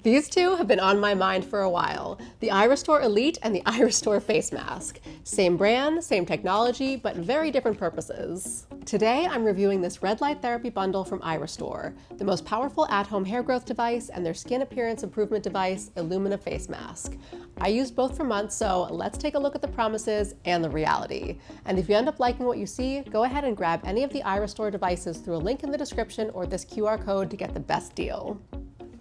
These two have been on my mind for a while, the iRESTORE Elite and the iRESTORE Face Mask. Same brand, same technology, but very different purposes. Today, I'm reviewing this red light therapy bundle from iRESTORE, the most powerful at-home hair growth device and their skin appearance improvement device, Illumina Face Mask. I used both for months, so let's take a look at the promises and the reality. And if you end up liking what you see, go ahead and grab any of the iRESTORE devices through a link in the description or this QR code to get the best deal.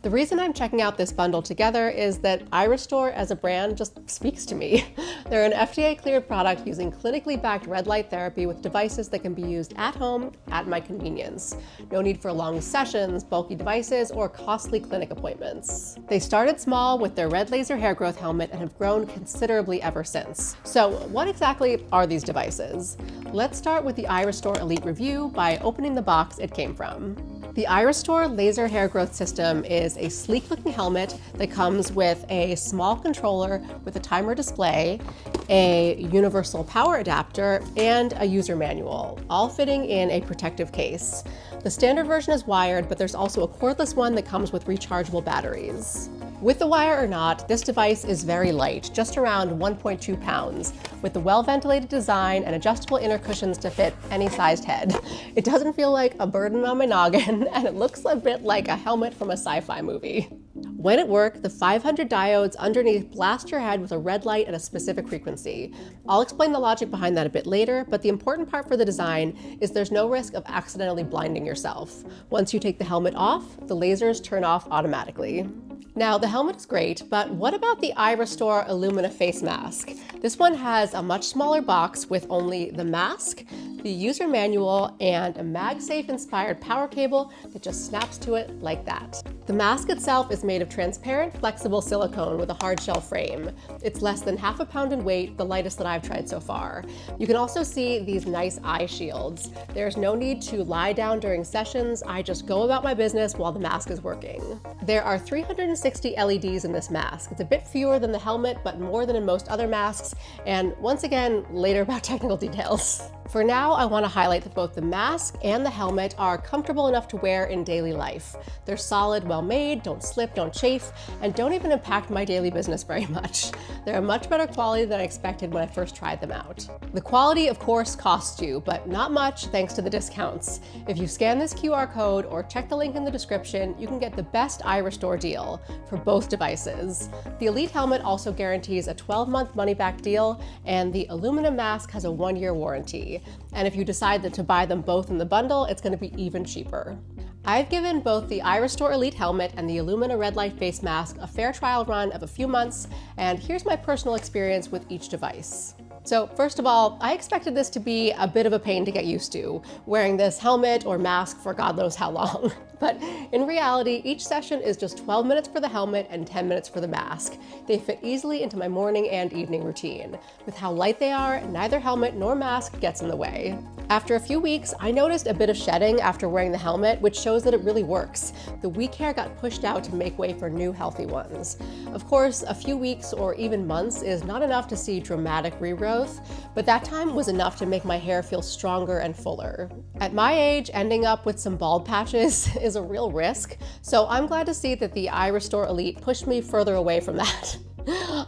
The reason I'm checking out this bundle together is that iRESTORE as a brand just speaks to me. They're an FDA-cleared product using clinically backed red light therapy with devices that can be used at home at my convenience. No need for long sessions, bulky devices, or costly clinic appointments. They started small with their red laser hair growth helmet and have grown considerably ever since. So what exactly are these devices? Let's start with the iRESTORE Elite review by opening the box it came from. The iRESTORE Laser Hair Growth System is a sleek-looking helmet that comes with a small controller with a timer display, a universal power adapter, and a user manual, all fitting in a protective case. The standard version is wired, but there's also a cordless one that comes with rechargeable batteries. With the wire or not, this device is very light, just around 1.2 pounds, with the well-ventilated design and adjustable inner cushions to fit any sized head. It doesn't feel like a burden on my noggin, and it looks a bit like a helmet from a sci-fi movie. When at work, the 500 diodes underneath blast your head with a red light at a specific frequency. I'll explain the logic behind that a bit later, but the important part for the design is there's no risk of accidentally blinding yourself. Once you take the helmet off, the lasers turn off automatically. Now, the helmet is great, but what about the iRESTORE Illumina Face Mask? This one has a much smaller box with only the mask, the user manual, and a MagSafe-inspired power cable that just snaps to it like that. The mask itself is made of transparent, flexible silicone with a hard shell frame. It's less than half a pound in weight, the lightest that I've tried so far. You can also see these nice eye shields. There's no need to lie down during sessions. I just go about my business while the mask is working. There are 360 LEDs in this mask. It's a bit fewer than the helmet, but more than in most other masks. And once again, later about technical details. For now, I want to highlight that both the mask and the helmet are comfortable enough to wear in daily life. They're solid, well-made, don't slip, don't chafe, and don't even impact my daily business very much. They're a much better quality than I expected when I first tried them out. The quality, of course, costs you, but not much thanks to the discounts. If you scan this QR code or check the link in the description, you can get the best iRESTORE deal for both devices. The Elite helmet also guarantees a 12-month money-back deal, and the Illumina mask has a 1-year warranty. And if you decide that to buy them both in the bundle, it's going to be even cheaper. I've given both the iRESTORE Elite helmet and the Illumina red light face mask a fair trial run of a few months, and here's my personal experience with each device. So first of all, I expected this to be a bit of a pain to get used to, wearing this helmet or mask for God knows how long. But in reality, each session is just 12 minutes for the helmet and 10 minutes for the mask. They fit easily into my morning and evening routine. With how light they are, neither helmet nor mask gets in the way. After a few weeks, I noticed a bit of shedding after wearing the helmet, which shows that it really works. The weak hair got pushed out to make way for new healthy ones. Of course, a few weeks or even months is not enough to see dramatic regrowth, but that time was enough to make my hair feel stronger and fuller. At my age, ending up with some bald patches is a real risk, so I'm glad to see that the iRESTORE Elite pushed me further away from that.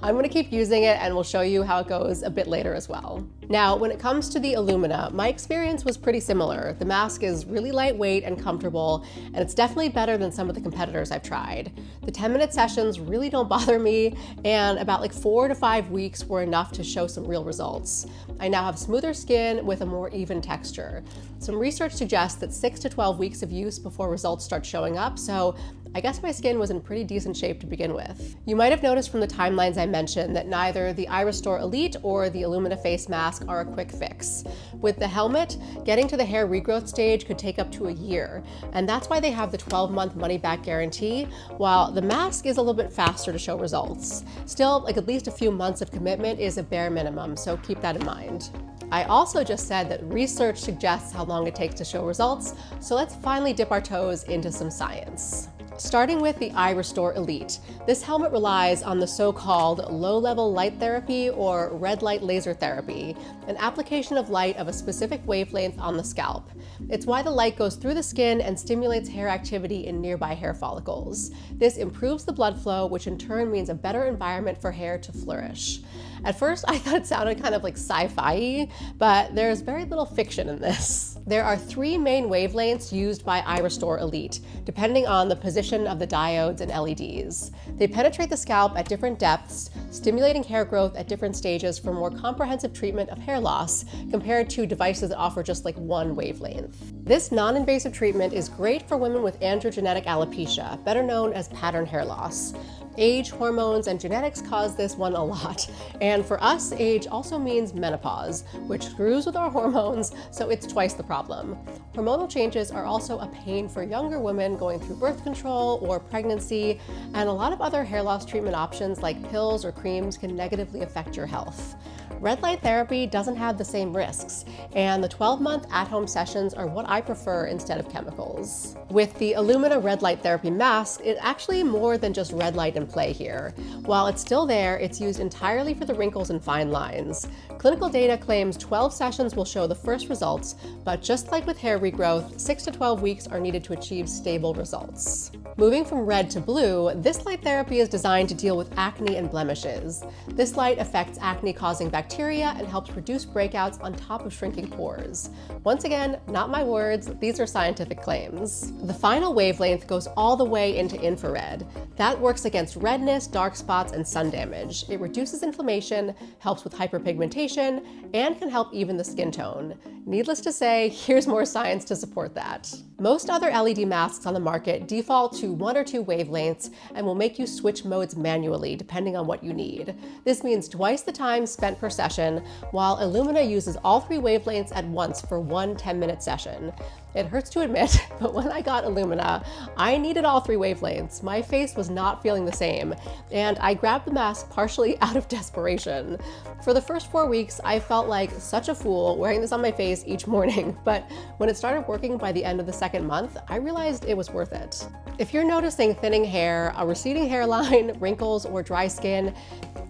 I'm going to keep using it and we'll show you how it goes a bit later as well. Now, when it comes to the Illumina, my experience was pretty similar. The mask is really lightweight and comfortable, and it's definitely better than some of the competitors I've tried. The 10-minute sessions really don't bother me, and about like 4 to 5 weeks were enough to show some real results. I now have smoother skin with a more even texture. Some research suggests that 6 to 12 weeks of use before results start showing up, so I guess my skin was in pretty decent shape to begin with. You might have noticed from the timelines I mentioned that neither the iRESTORE Elite or the Illumina face mask are a quick fix. With the helmet, getting to the hair regrowth stage could take up to a year, and that's why they have the 12-month money-back guarantee, while the mask is a little bit faster to show results. Still, like at least a few months of commitment is a bare minimum, so keep that in mind. I also just said that research suggests how long it takes to show results, so let's finally dip our toes into some science. Starting with the iRESTORE Elite. This helmet relies on the so-called low-level light therapy or red light laser therapy, an application of light of a specific wavelength on the scalp. It's why the light goes through the skin and stimulates hair activity in nearby hair follicles. This improves the blood flow, which in turn means a better environment for hair to flourish. At first, I thought it sounded kind of like sci-fi, but there's very little fiction in this. There are 3 main wavelengths used by iRESTORE Elite, depending on the position of the diodes and LEDs. They penetrate the scalp at different depths, stimulating hair growth at different stages for more comprehensive treatment of hair loss, compared to devices that offer just like one wavelength. This non-invasive treatment is great for women with androgenetic alopecia, better known as pattern hair loss. Age, hormones, and genetics cause this one a lot. And for us, age also means menopause, which screws with our hormones, so it's twice the problem. Hormonal changes are also a pain for younger women going through birth control or pregnancy, and a lot of other hair loss treatment options like pills or creams can negatively affect your health. Red light therapy doesn't have the same risks, and the 12-month at-home sessions are what I prefer instead of chemicals. With the Illumina red light therapy mask, it's actually more than just red light in play here. While it's still there, it's used entirely for the wrinkles and fine lines. Clinical data claims 12 sessions will show the first results, but just like with hair regrowth, 6 to 12 weeks are needed to achieve stable results. Moving from red to blue, this light therapy is designed to deal with acne and blemishes. This light affects acne-causing bacteria and helps reduce breakouts on top of shrinking pores. Once again, not my words, these are scientific claims. The final wavelength goes all the way into infrared. That works against redness, dark spots, and sun damage. It reduces inflammation, helps with hyperpigmentation, and can help even the skin tone. Needless to say, here's more science to support that. Most other LED masks on the market default to 1 or 2 wavelengths and will make you switch modes manually depending on what you need. This means twice the time spent per session, while Illumina uses all 3 wavelengths at once for one 10-minute session. It hurts to admit, but when I got Illumina, I needed all 3 wavelengths. My face was not feeling the same, and I grabbed the mask partially out of desperation. For the first 4 weeks, I felt like such a fool wearing this on my face each morning, but when it started working by the end of the 2nd month, I realized it was worth it. If you're noticing thinning hair, a receding hairline, wrinkles, or dry skin,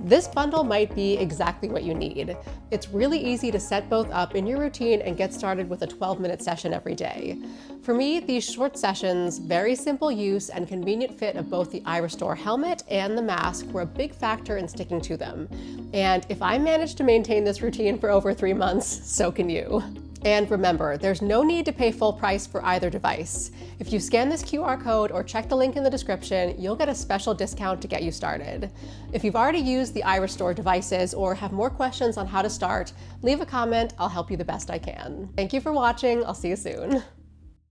this bundle might be exactly what you need. It's really easy to set both up in your routine and get started with a 12-minute session every day. For me, these short sessions, very simple use, and convenient fit of both the iRESTORE helmet and the mask were a big factor in sticking to them. And if I managed to maintain this routine for over 3 months, so can you. And remember, there's no need to pay full price for either device. If you scan this QR code or check the link in the description, you'll get a special discount to get you started. If you've already used the iRESTORE devices or have more questions on how to start, leave a comment. I'll help you the best I can. Thank you for watching. I'll see you soon.